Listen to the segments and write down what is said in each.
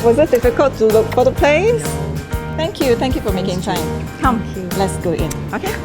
Was it difficult to look for the place? Thank you for making time. Come, let's go in. Okay.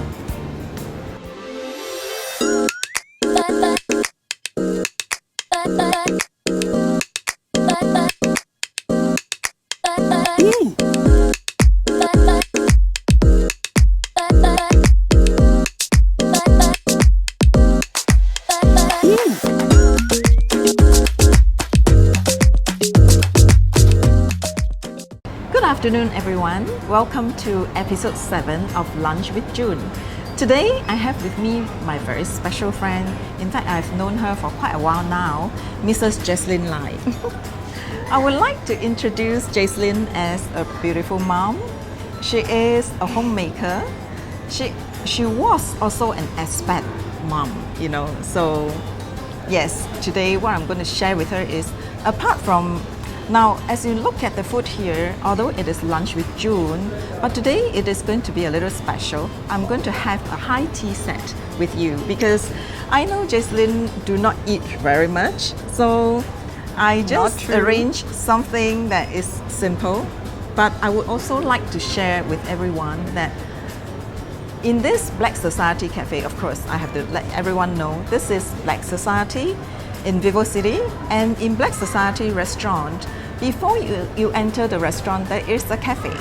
Good afternoon, everyone. Welcome to episode 7 of Lunch with June. Today, I have with me my very special friend. In fact, I've known her for quite a while now, Mrs Jacelyn Lai. I would like to introduce Jacelyn as a beautiful mom. She is a homemaker. She was also an expat mom, So, yes, today what I'm going to share with her is, apart from now, as you look at the food here, although it is lunch with June, but today it is going to be a little special. I'm going to have a high tea set with you because I know Jacelyn do not eat very much. So I just arranged something that is simple, but I would also like to share with everyone that in this Black Society Cafe, of course, I have to let everyone know this is Black Society in Vivo City, and in Black Society restaurant, before you enter the restaurant, there is a cafe,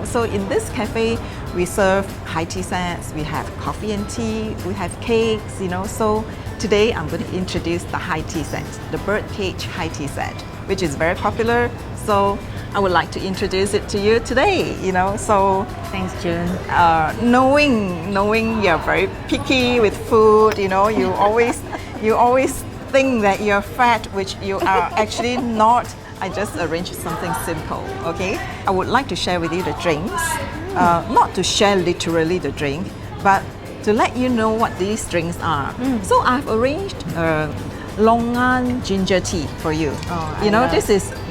So in this cafe, we serve high tea sets, we have coffee and tea, we have cakes, So today I'm going to introduce the high tea set, the birdcage high tea set, which is very popular. So I would like to introduce it to you today, So thanks, June. Knowing you're very picky with food, you always think that you're fat, which you are actually not. I just arranged something simple, okay? I would like to share with you the drinks, not to share literally the drink, but to let you know what these drinks are. So I've arranged Longan Ginger Tea for you.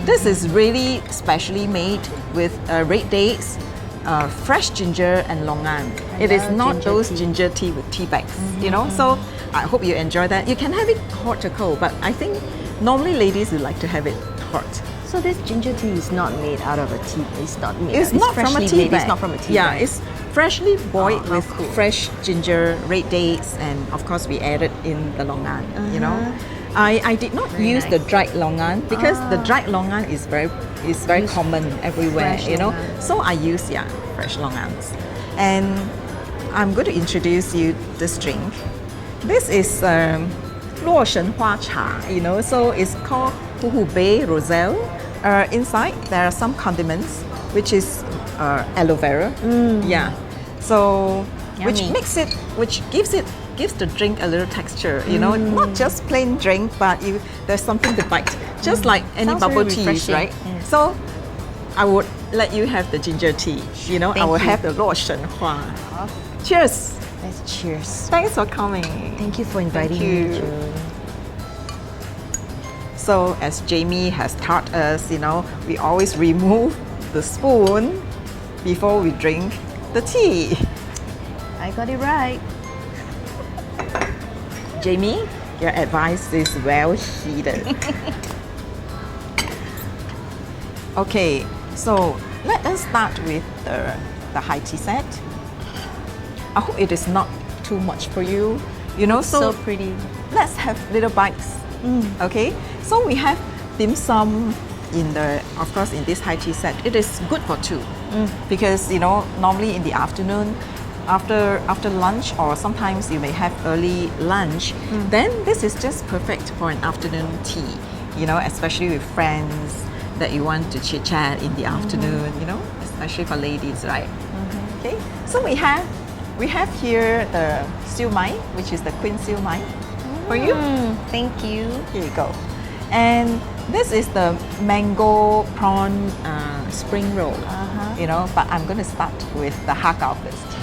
This is really specially made with red dates, fresh ginger and longan. It is not those ginger tea with tea bags, So I hope you enjoy that. You can have it hot or cold, but I think normally ladies would like to have it hot. So this ginger tea is not made out of a tea. It's not made. It's not from a tea bag. It's not from a tea Yeah, bag. it's freshly boiled with cool. fresh ginger, red dates, and of course we added in the longan. I did not use the dried longan because the dried longan is very common everywhere, longan. So I use fresh longans. And I'm going to introduce you this drink. This is 洛神花茶, so it's called Huhubei Roselle. Inside there are some condiments, which is aloe vera. So Yummy. which gives the drink a little texture, not just plain drink, but there's something to bite, just like any Sounds bubble very teas, refreshing. right? So I would let you have the ginger tea. I will have the 洛神花. Cheers. Let's cheers. Thanks for coming. Thank you for inviting Thank you. me, June. So as Jamie has taught us, we always remove the spoon before we drink the tea. I got it right. Jamie, your advice is well heeded. Okay, so let us start with the high tea set. I hope it is not too much for you, So pretty. Let's have little bites. Okay, so we have dim sum of course in this high tea set. It is good for two because normally in the afternoon, after lunch, or sometimes you may have early lunch, then this is just perfect for an afternoon tea, especially with friends that you want to chit chat in the afternoon, especially for ladies, right? Okay, so we have here the siu mai, which is the queen siu mai for you. Thank you. Here you go. And this is the mango prawn spring roll, but I'm going to start with the har gow first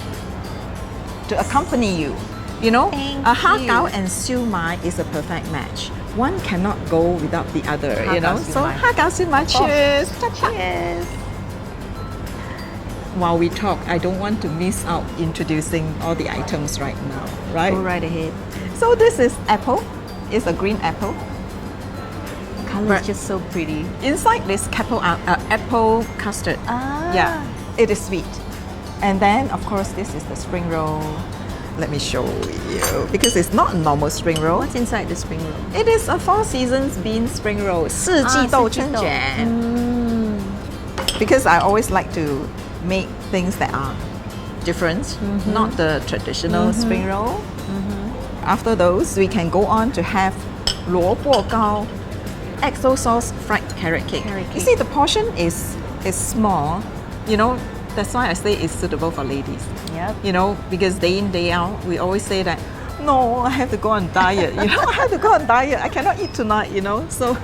to accompany you. Thank a har gow you. and siu mai is a perfect match. One cannot go without the other, Har gow siu So mai. har gow siu mai, cheers. Cheers. While we talk, I don't want to miss out introducing all the items right now, right? Go right ahead. So this is apple. It's a green apple. color is just so pretty. Inside this apple custard. Ah. Yeah, it is sweet. And then, of course, this is the spring roll. Let me show you, because it's not a normal spring roll. What's inside the spring roll? It is a Four Seasons bean spring roll. 四季豆春卷. Because I always like to make things that are different, not the traditional spring roll. After those, we can go on to have 萝卜糕 XO sauce fried carrot cake. You see, the portion is small. You know, that's why I say it's suitable for ladies. Yep. You know, because day in, day out, we always say that, no, I have to go on diet. You know, I have to go on diet. I cannot eat tonight, you know. So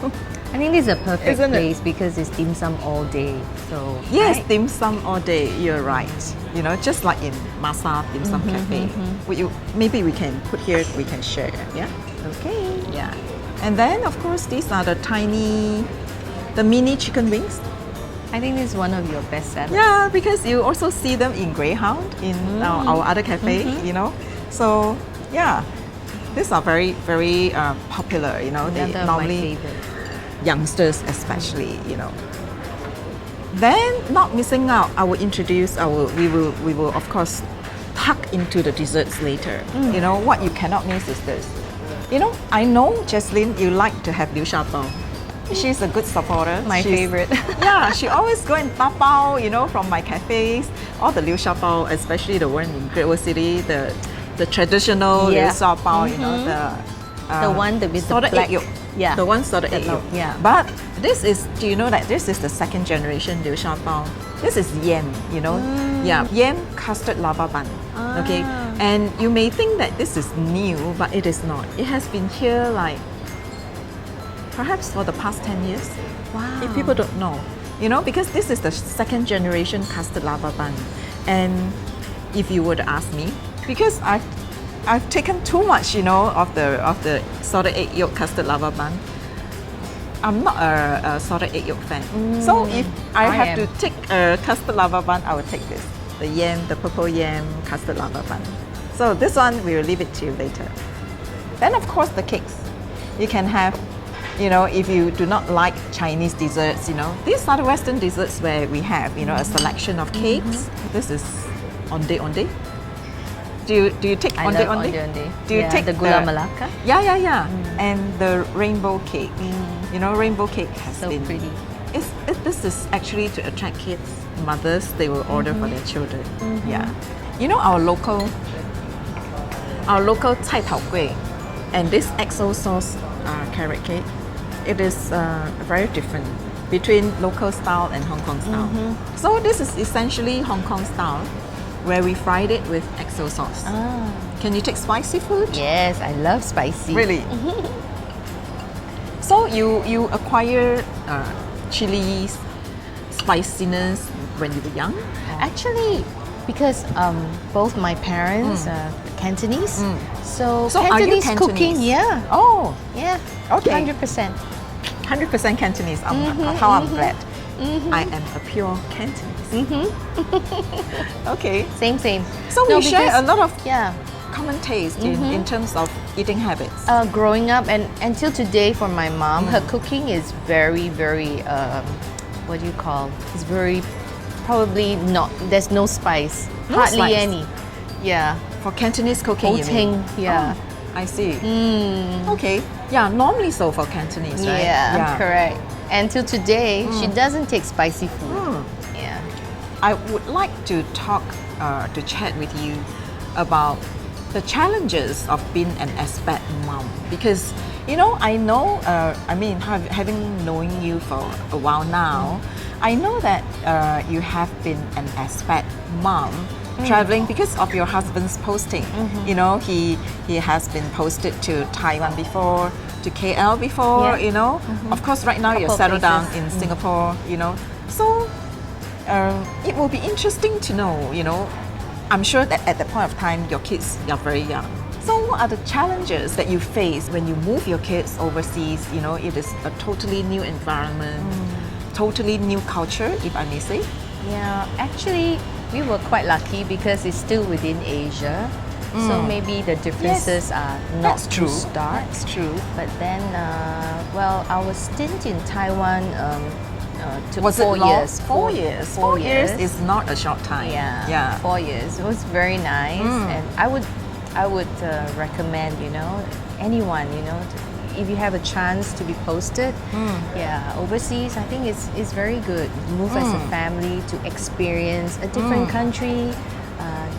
I think this is a perfect Isn't it? place because it's dim sum all day. So yes, right? dim sum all day. You're right. You know, just like in MASA Dimsum Cafe. Maybe we can put here, we can share. Yeah. Okay. Yeah. And then, of course, these are the mini chicken wings. I think this is one of your best sellers. Yeah, because you also see them in Greyhound, in our other cafe, you know. So, yeah, these are very, very popular, you know. They Another of normally, my favorite. youngsters especially, you know. Then, not missing out, I will introduce we will of course tuck into the desserts later. You know, what you cannot miss is this. You know, I know, Jacelyn, you like to have liu sha bao. She's a good supporter. My favorite. Yeah, she always go and tapao, you know, from my cafes. All the liu sha bao, especially the one in Great World City, the traditional liu sha bao, you know, The one with the salted black egg yolk. Yeah. The one salted egg The yolk. yeah. But this is, do you know that this is the second generation liu sha bao? This is yam, you know. Yeah, yam custard lava bun. Okay, and you may think that this is new, but it is not. It has been here like perhaps for the past 10 years. Wow. If people don't know, you know, because this is the second generation custard lava bun. And if you were to ask me, because I've taken too much, you know, of the salted egg yolk custard lava bun. I'm not a salted egg yolk fan. So if I have to take a custard lava bun, I would take this. The purple yam custard lava bun. So this one, we will leave it to you later. Then of course the cakes. You can have, you know, if you do not like Chinese desserts, you know, these are the Western desserts where we have, you know, a selection of cakes. This is onde. Do you take I onde? love onde. Do you take the gula melaka? Yeah. And the rainbow cake. You know, rainbow cake has So been pretty. This is actually to attract kids, mothers. They will order for their children. Yeah, you know our local cai tao gui, and this XO sauce carrot cake. It is very different between local style and Hong Kong style. So this is essentially Hong Kong style, where we fried it with XO sauce. Can you take spicy food? Yes, I love spicy. Really? So you acquire chili spiciness when you were young? Actually, because both my parents are Cantonese, so are you Cantonese cooking, Cantonese? yeah, Oh, yeah, Okay. 100%. 100% Cantonese. How I'm glad. I am a pure Cantonese. Okay. Same. So we share a lot of yeah. common taste in terms of eating habits. Growing up and until today for my mom, her cooking is very, very, what do you call? It's very, probably not, there's no spice. No Hardly spice. any. Yeah. For Cantonese cooking, you mean? Hoteng, yeah. Oh, I see. Okay. Yeah, normally so for Cantonese, right? Yeah, correct. And till today, she doesn't take spicy food. Yeah. I would like to talk, to chat with you about the challenges of being an expat mom, because you know, I know, having known you for a while now, I know that you have been an expat mom, traveling because of your husband's posting. You know, he has been posted to Taiwan before, to KL before. You know, of course, right now you're settled down in Singapore. You know, so it will be interesting to know. You know, I'm sure that at that point of time, your kids are very young. So what are the challenges that you face when you move your kids overseas? You know, it is a totally new environment, totally new culture, if I may say. Yeah, actually, we were quite lucky because it's still within Asia. So maybe the differences are not That's to true. start. That's true. But then, well, our stint in Taiwan took Was 4 it long? years. 4 years. 4 years is not a short time. Yeah, 4 years. It was very nice, and I would recommend, anyone, if you have a chance to be posted, overseas, I think it's very good. Move as a family to experience a different country,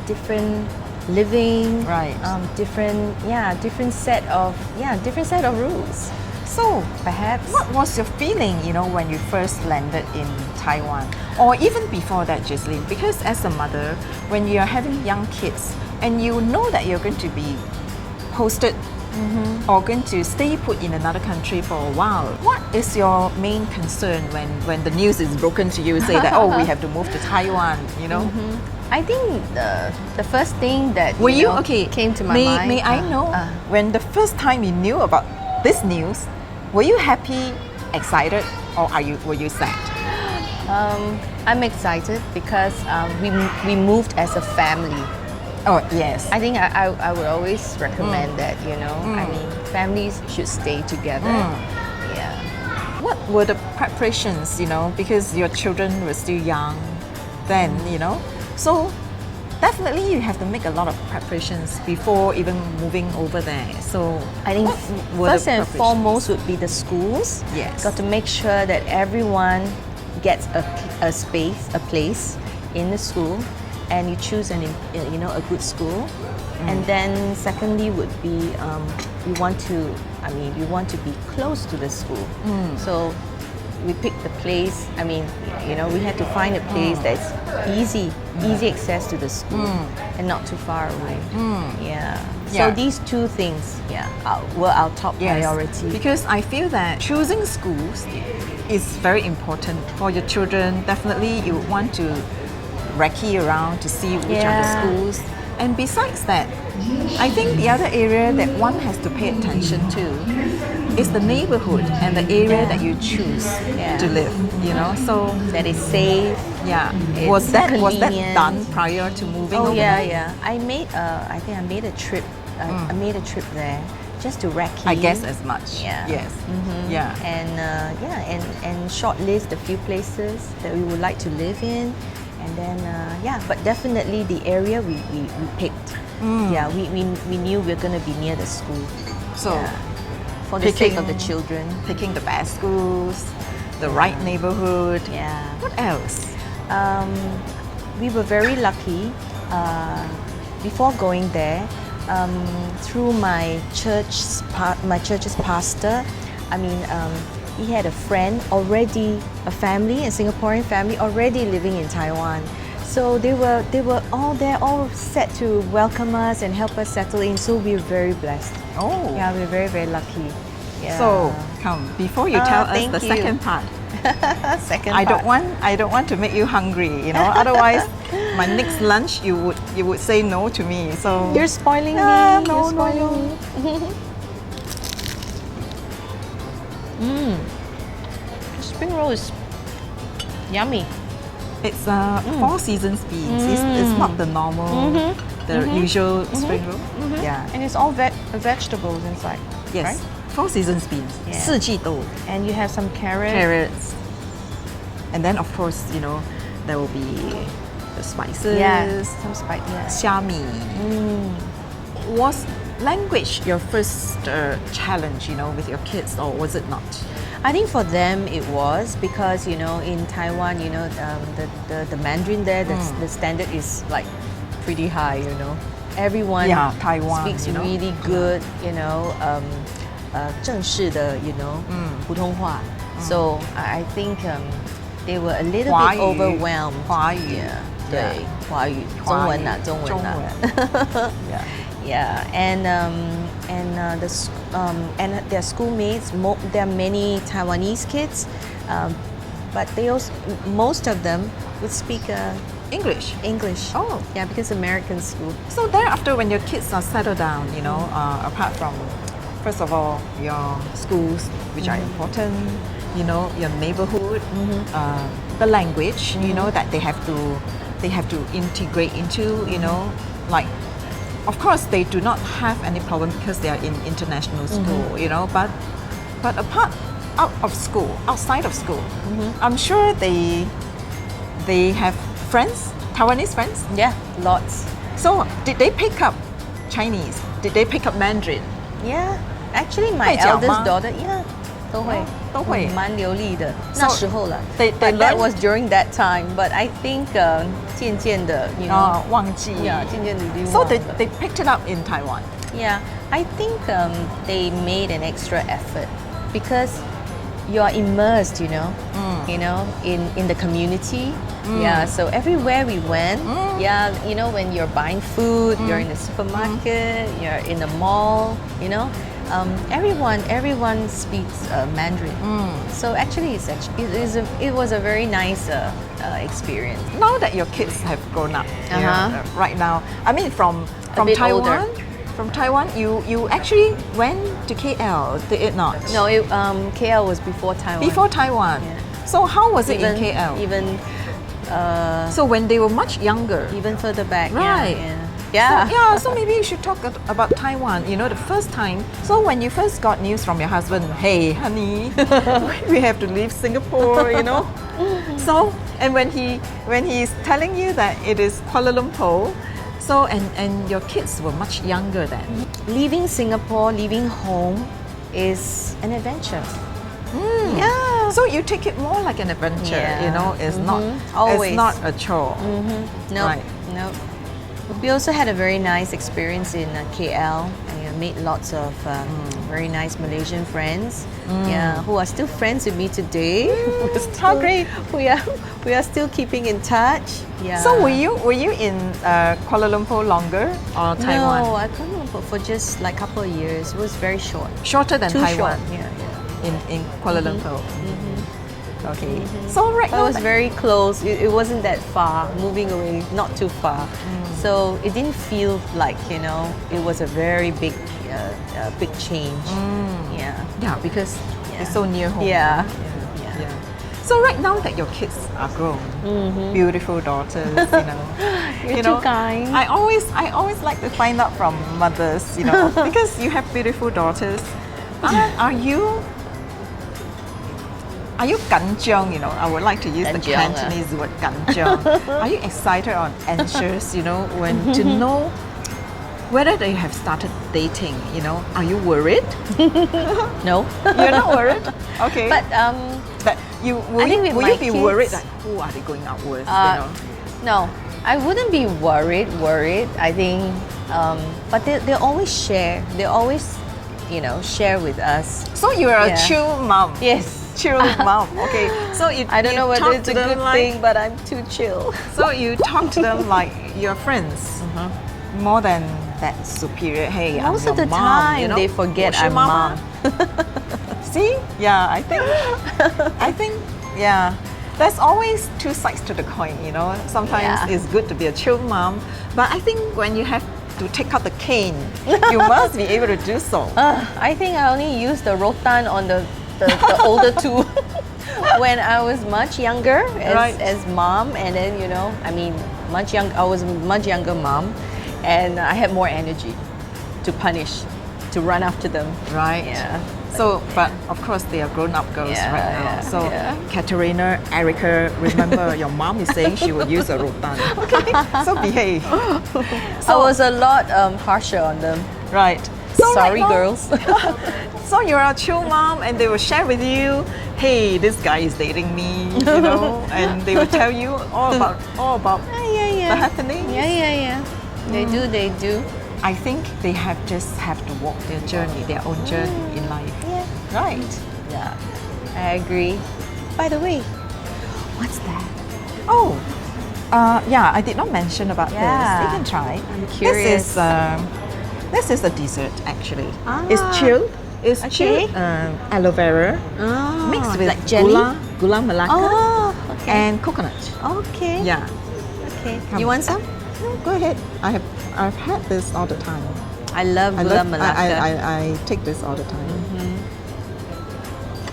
different living, Right. different set of rules. So, Perhaps. what was your feeling, when you first landed in Taiwan? Or even before that, Jacelyn? Because as a mother, when you're having young kids and you know that you're going to be posted or going to stay put in another country for a while, what is your main concern when the news is broken to you, say that, oh, we have to move to Taiwan, I think the first thing that Were you came to my may, mind. May I know when the first time you knew about this news, were you happy, excited, or were you sad? I'm excited because we moved as a family. Oh yes. I think I would always recommend that. I mean, families should stay together. Yeah. What were the preparations? Because your children were still young, then so definitely you have to make a lot of preparations before even moving over there. So I think what were first the and preparations? foremost would be the schools. Yes. Got to make sure that everyone gets a space, a place in the school, and you choose a good school. And then secondly would be you want to be close to the school. So we picked the place. I mean, we had to find a place that's easy access to the school and not too far away. Yeah. So these two things, were our top priority. Because I feel that choosing schools is very important for your children. Definitely, you want to recce around to see which are the schools. And besides that, I think the other area that one has to pay attention to is the neighborhood and the area that you choose to live. So that is safe. yeah. It's Was that convenient. done prior to moving? Oh over yeah, there? yeah. I made a trip. I made a trip there just to recce. I guess as much. Yeah. Yes. Yeah. And shortlist a few places that we would like to live in, and then but definitely the area we picked. Yeah, we knew we were gonna be near the school. So For the sake of the children. picking the best schools, the right neighborhood. Yeah. What else? We were very lucky. Before going there, through my church's pastor, he had a friend already, a family, a Singaporean family already living in Taiwan. So they were all there, all set to welcome us and help us settle in. So we were very blessed. Oh. Yeah, we were very, very lucky. Yeah. So come, before you tell us thank the you. second part, second I part. don't want to make you hungry. Otherwise, my next lunch you would say no to me. So You're spoiling me. No, You're no, spoiling me. The spring roll is yummy. it's 4 seasons beans. It's not the normal, the usual spring roll. Yeah. And it's all vegetables inside. Yes. Right? 4 seasons beans. Yeah. 四季豆 And you have some carrots. And then of course, there will be the spices. Yeah, some spice. Yeah. 虾米. Was language your first challenge, with your kids, or was it not? I think for them it was because in Taiwan, the Mandarin there, the standard is like pretty high. Everyone Taiwan, speaks really good. 正式的普通话. So I think they were a little 华 bit 语 overwhelmed. 华语 Yeah, 对，华语，中文啦，中文啦。Yeah. Yeah, and their schoolmates. There are many Taiwanese kids, but most of them would speak English. English. Oh. Yeah, because American school. So thereafter, when your kids are settled down, apart from, first of all, your schools, which are important, your neighborhood, the language, that they have to integrate into, like of course, they do not have any problem because they are in international school, you know. But outside of school, I'm sure they have friends, Taiwanese friends. Yeah, lots. So did they pick up Chinese? Did they pick up Mandarin? Yeah, actually my 会讲吗？ eldest daughter, yeah, 都会，都会。蛮流利的。 So 那时候了 they but that learn- was during that time. But I think 渐渐的，you know, 忘记。 yeah, 渐渐的已经 So 忘了。 they picked it up in Taiwan. Yeah, I think they made an extra effort because you are immersed, you know, in the community. Yeah, so everywhere we went, yeah, you know, when you're buying food, you're in the supermarket, you're in the mall, you know, everyone speaks Mandarin. So actually, it was a very nice experience. Now that your kids have grown up, right now, I mean from bit Taiwan, older. from Taiwan, you actually went to KL, did it not? No, KL was before Taiwan. Before Taiwan. Yeah. So how was it in KL? So when they were much younger. Even further back. Right. Yeah. So maybe you should talk about Taiwan. You know, the first time. So when you first got news from your husband, hey, honey, we have to leave Singapore. You know. So and when he's telling you that it is Kuala Lumpur, so and your kids were much younger then. Leaving Singapore, leaving home is an adventure. Yeah. So you take it more like an adventure. Yeah. You know, it's not Always. It's not a chore. No, Right. no. We also had a very nice experience in KL. I made lots of very nice Malaysian friends. Yeah, who are still friends with me today. How great. We are still keeping in touch. Yeah. So were you in Kuala Lumpur longer or Taiwan? No, I couldn't remember for just like a couple of years. It was very short. Shorter than Too Taiwan. short. Yeah. In Kuala Lumpur. Okay. So right But now it was very close. It wasn't that far, moving away, not too far. So it didn't feel like, you know, it was a very big change. yeah, because it's so near home. Yeah. Yeah. So right now that your kids are grown, beautiful daughters, you know, You're too kind. I always like to find out from mothers, you know, because you have beautiful daughters. Are you kanjiong, you know? I would like to use the Kanjiong, Cantonese word kanjiong. Are you excited or anxious, you know, when to know whether they have started dating, you know? Are you worried? No. You're not worried? Okay. But But will think with you my be kids- worried like who are they going out with, you know? no, I wouldn't be worried. I think, but they always share. They always, you know, share with us. So you're a Yeah. chill mom. Yes. Chill mom. Okay. So I don't know whether talk it's to a them good like, thing, but I'm too chill. So you talk to them like your friends, more than that superior. Hey, Most I'm of your the mom, time, you know? they forget 我是 I'm 妈妈 mom. See? Yeah, I think, yeah. There's always two sides to the coin, you know. Sometimes Yeah. it's good to be a chill mom, but I think when you have to take out the cane, you must be able to do so. I think I only used the rotan on the older two when I was much younger Right. as mom, and then, you know, I mean, I was a much younger mom, and I had more energy to punish, to run after them. Right. Yeah. So, but of course they are grown-up girls Yeah, right now. yeah, So, yeah. Katerina, Erica, remember your mom is saying she will use a rotan. Okay, so behave. I was a lot harsher on them. Right. So Sorry, right now- girls. So you're a chill mom, and they will share with you, hey, this guy is dating me, you know, and they will tell you all about Yeah. the happening. Yeah. They do. I think they just have to walk their journey, their own journey in life. Yeah. Right. Yeah. I agree. By the way, what's that? Oh, yeah, I did not mention about this. Yeah. You can try. I'm curious. This is a dessert actually. Ah. It's chilled. It's Okay. chilled aloe vera mixed with like jelly? gula melaka Oh, okay. and coconut. Okay. Yeah. Okay. Come. You want some? No, go ahead. I've had this all the time. I love gula melaka. I take this all the time.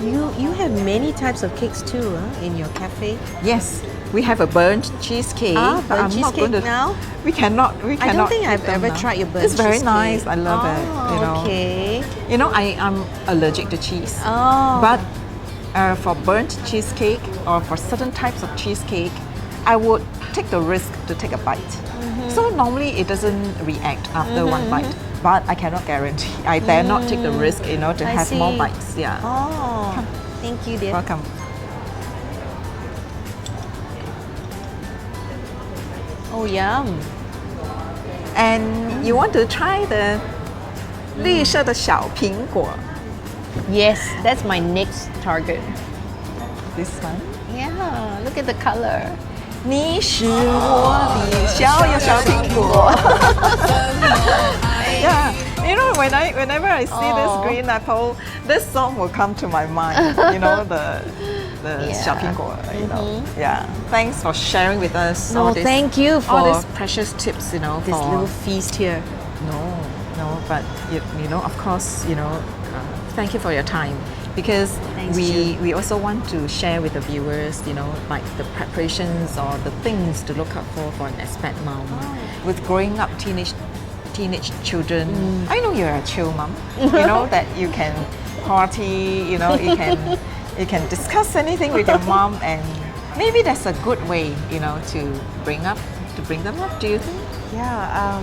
You have many types of cakes too, in your cafe. Yes, we have a burnt cheesecake. Burnt but I'm not cheesecake going to, now? We cannot. I don't think I've eat them ever now. tried your burnt It's very cheesecake. nice. I love it. You know. Okay. You know, I am allergic to cheese. Oh. But for burnt cheesecake or for certain types of cheesecake, I would take the risk to take a bite. So normally it doesn't react after one bite. But I cannot guarantee. I dare not take the risk, you know, to I have more see. bites. Yeah. Oh. Thank you, dear. Welcome. Oh, yum. And you want to try the 绿色的小苹果 Yes, that's my next target. This one. Yeah, look at the color. 你是我的小苹果 Yeah, you know, whenever I see this green apple, this song will come to my mind. You know, the Yeah. 小苹果, you know. Yeah. Thanks for sharing with us No, all this, thank you for all these precious tips, you know, this for little feast here. No, but you know, of course, you know, thank you for your time because Thanks, we also want to share with the viewers, you know, like the preparations or the things to look out for an expat mom. With growing up teenage children, I know you're a chill mom. You know that you can party, you know, you can discuss anything with your mom, and maybe that's a good way, you know, to bring them up. Do you think? Yeah,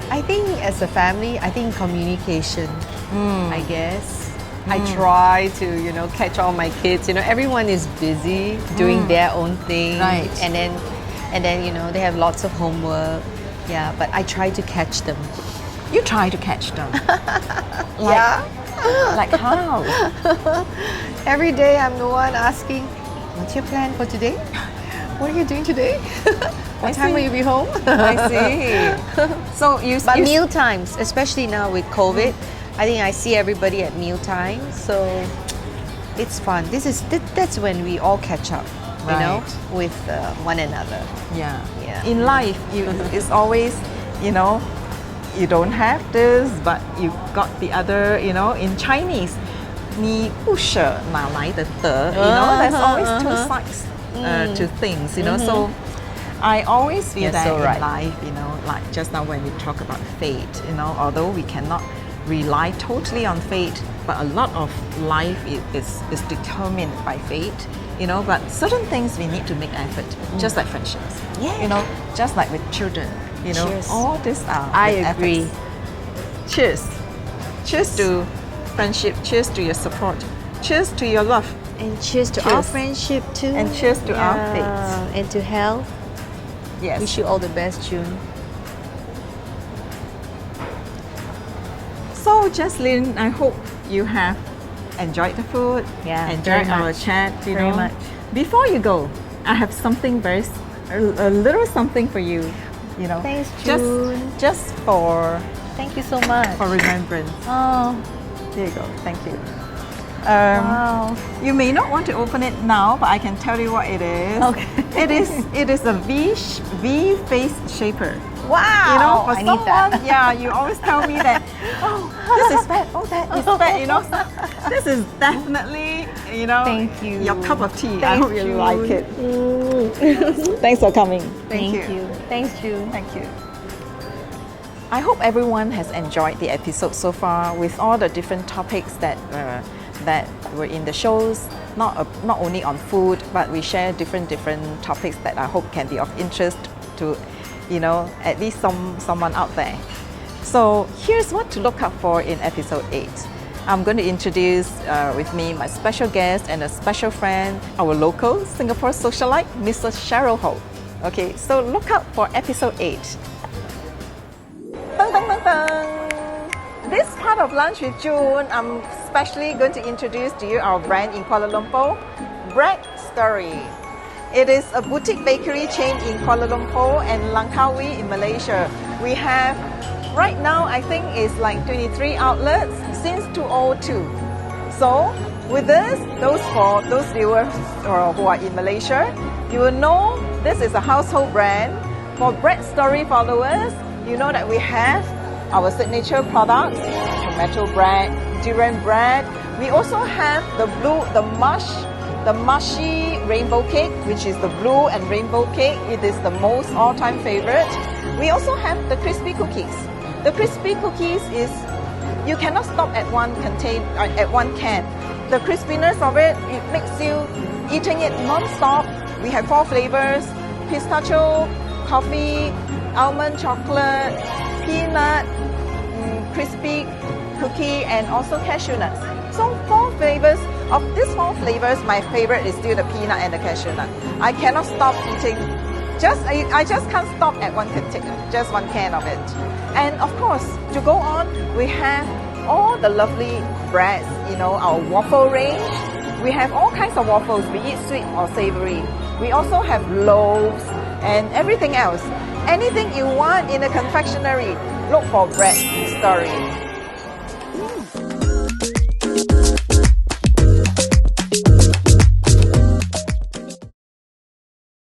I think as a family, I think communication, I guess. I try to, you know, catch all my kids. You know, everyone is busy doing their own thing. Right. And then, you know, they have lots of homework. Yeah, but I try to catch them. You try to catch them. Yeah. Like how? Every day I'm the one asking, what's your plan for today? What are you doing today? What time will you be home? I see. So But meal times, especially now with COVID, I think I see everybody at meal time, so it's fun. That's when we all catch up, you know, Right. with one another. Yeah. Yeah. In life, it's always, you know, you don't have this, but you got the other, you know, in Chinese. 你不舍哪来的得, you know, there's always two sides to things, you know. So I always feel You're that so in right. life, you know, like just now when we talk about fate, you know, although we cannot rely totally on fate, but a lot of life is determined by fate, you know, but certain things we need to make effort, just like friendships. Yeah. You know, just like with children, you know, Cheers. all these are I with agree. efforts. Cheers. Cheers to friendship, cheers to your support, cheers to your love, And cheers to our Cheers. friendship too. and cheers to our Yeah, fates. and to health. Yes. Wish you all the best, June. So, Jacelyn, I hope you have enjoyed the food, Yeah, enjoyed very our much. chat. You Very know. much. Before you go, I have something a little something for you. You know, Thanks, June. just for Thank you so much. remembrance. Oh, Here you go. Thank you. wow. You may not want to open it now, but I can tell you what it is. Okay. It is a V face shaper. Wow. You know, for I need someone, that. yeah, you always tell me that, oh, this is bad, oh, that is bad, you know. So this is definitely, you know, Thank you. your cup of tea. I Thanks, hope you June. like it. Thanks for coming. Thank you. Thanks, June. Thank you. I hope everyone has enjoyed the episode so far with all the different topics that were in the shows. Not only on food, but we share different topics that I hope can be of interest to, you know, at least someone out there. So here's what to look out for in episode 8. I'm going to introduce with me my special guest and a special friend, our local Singapore socialite, Mrs Cheryl Ho. Okay, so look out for episode 8. Dun, dun, dun, dun. This part of Lunch with June, I'm specially going to introduce to you our brand in Kuala Lumpur, BREADSTORY. It is a boutique bakery chain in Kuala Lumpur and Langkawi in Malaysia. We have, right now, I think it's like 23 outlets since 2002. So, with this, those viewers who are in Malaysia, you will know this is a household brand. For BREADSTORY followers, you know that we have our signature products, tomato bread, durian bread. We also have the mushy rainbow cake, which is the blue and rainbow cake. It is the most all-time favorite. We also have the crispy cookies. The crispy cookies is, you cannot stop at one can. The crispiness of it makes you eating it non-stop. We have 4 flavors: pistachio, coffee, almond chocolate, peanut, crispy cookie, and also cashew nuts. So 4 flavors. Of these 4 flavors, my favorite is still the peanut and the cashew nut. I cannot stop eating. I just can't stop at one can of it. And of course, to go on, we have all the lovely breads, our waffle range. We have all kinds of waffles, be it sweet or savory. We also have loaves and everything else. Anything you want in a confectionery, look for BREADSTORY.